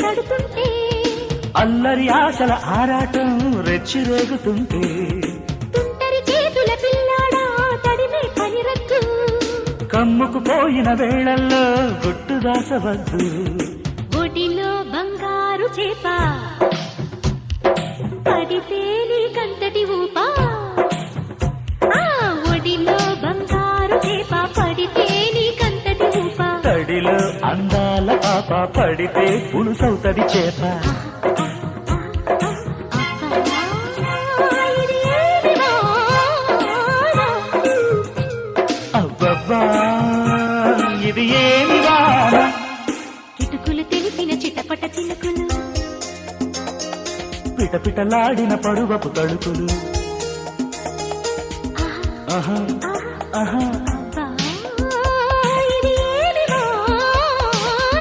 తడుతుంటే అల్లరి ఆశల ఆరాటం రెచ్చిరేగుతుంటే తుంటరి చేతుల పిల్లాడా తడిమే పనిరద్దు కమ్ముకు పోయిన వేళల్లో గుట్టు దాసవద్దు ఒడిలో బంగారు చేప పడితే నీకంతటి ఊపా ఒడిలో బంగారు చేప పడితే నీకంతటి ఊపా తడిలో అందాల పాప పడితే పులుసవుతది చేప అబ్బబ్బా ఇది ఏమి వాన కిటుకులు తెలిసిన చిటపట చినుకులు పిటపిటలాడిన పరువపు తడుకులు ఆహా ఆహా